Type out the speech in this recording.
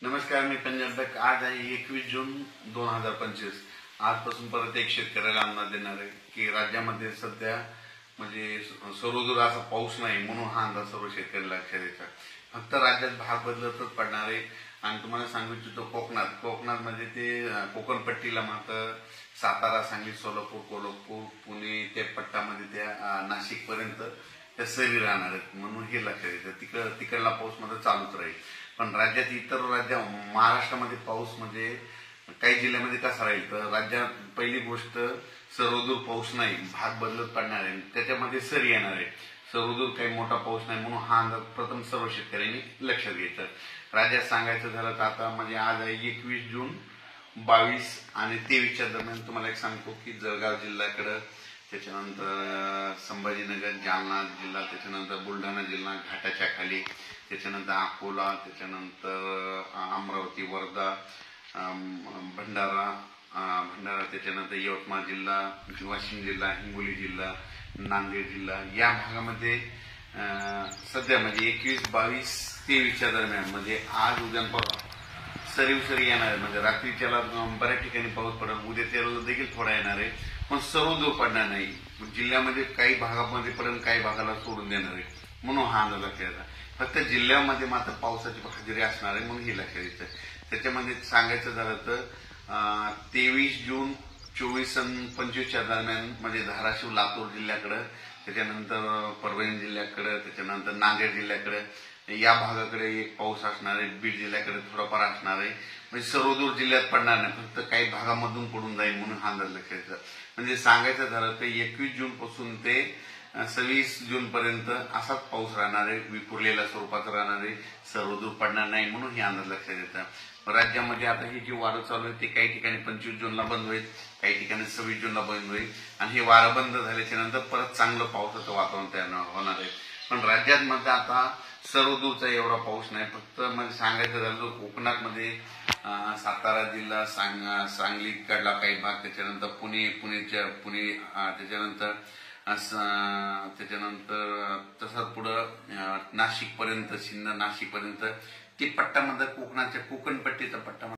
नमस्कार, मी पंजाब. आज आहे 21 जून 2025. आजपासून परत एक शेतकऱ्याला अंदाज देणार आहे की राज्यामध्ये सध्या म्हणजे सर्वदूर असा पाऊस नाही, म्हणून हा अंदाज सर्व शेतकरी लक्षात येतात. फक्त राज्यात भाग बदलतच पडणार आहे. आणि तुम्हाला सांगू इच्छितो कोकणात म्हणजे ते कोकण पट्टीला मात्र सातारा, सांगली, सोलापूर, कोल्हापूर, पुणे त्या पट्टामध्ये त्या नाशिक पर्यंत त्या सरी राहणार आहेत, म्हणून हे लक्षात येतं. तिकडला पाऊस मध्ये चालूच राहील. पण राज्यात इतर महाराष्ट्रामध्ये पाऊस म्हणजे काही जिल्ह्यामध्ये कसा राहील तर राज्यात पहिली गोष्ट सर्वदूर पाऊस नाही, भाग बदलत पडणार आहे, त्याच्यामध्ये सरी येणार आहे. सर्वदूर काही मोठा पाऊस नाही, म्हणून हा अंदाज प्रथम सर्व शेतकऱ्यांनी लक्षात घ्यायचा. राज्यात सांगायचं झालं तर आता म्हणजे आज आहे 21 जून 22 आणि 23च्या दरम्यान तुम्हाला एक सांगतो की जळगाव जिल्ह्याकडं, त्याच्यानंतर संभाजीनगर, जालना जिल्हा, त्याच्यानंतर बुलढाणा जिल्हा घाटाच्या खाली, त्याच्यानंतर अकोला, त्याच्यानंतर अमरावती, वर्धा, भंडारा, त्याच्यानंतर यवतमाळ जिल्हा, वाशिम जिल्हा, हिंगोली जिल्हा, नांदेड जिल्हा या भागामध्ये सध्या म्हणजे 21, 22, 23च्या दरम्यान म्हणजे आज उद्या परवा सरी येणार आहे. म्हणजे रात्रीच्याला बऱ्याच ठिकाणी पाऊस पडेल, उद्या त्याला देखील थोडा येणार आहे, पण सर्वदूर पडणार नाही. जिल्ह्यामध्ये काही भागामध्ये पडेल, काही भागाला सोडून देणार आहे, म्हणून हा अंदाज लक्षात येतात. फक्त जिल्ह्यामध्ये मात्र पावसाची हजेरी असणार आहे, म्हणून हे लक्षात येतं. त्याच्यामध्ये सांगायचं झालं तर 23 जून 24 आणि 25च्या दरम्यान म्हणजे धाराशिव, लातूर जिल्ह्याकडे, त्याच्यानंतर परभणी जिल्ह्याकडे, त्याच्यानंतर नांदेड जिल्ह्याकडे या भागाकडे एक पाऊस असणार आहे. बीड जिल्ह्याकडे थोडाफार असणार आहे. म्हणजे सर्वदूर जिल्ह्यात पडणार नाही, फक्त काही भागामधून पडून जाईल, म्हणून हा अंदाज लक्षात येतात. म्हणजे सांगायचं झालं तर 21 जून पासून ते 26 जून पर्यंत असाच पाऊस राहणार आहे, विखुरलेल्या स्वरूपाचा राहणार आहे, सर्वदूर पडणार नाही, म्हणून हे अंदाज लक्षात येतात. राज्यामध्ये आता ही जी वारं चालू आहे ते काही ठिकाणी 25 जूनला बंद होईल, काही ठिकाणी 26 जूनला बंद होईल. आणि हे वारं बंद झाल्याच्या नंतर परत चांगलं पावसाचं वातावरण तयार होणार आहे. पण राज्यात मध्ये आता सर्वदूरचा एवढा पाऊस नाही. फक्त म्हणजे सांगायचं झालं तर कोकणात मध्ये सातारा जिल्हा, सांगली कडला काही भाग, त्याच्यानंतर पुणे, त्याच्यानंतर तसंच पुढं नाशिक पर्यंत, नाशिक पर्यंत ती पट्ट्यामध्ये कोकणाच्या कोकणपट्टीचा पट्टा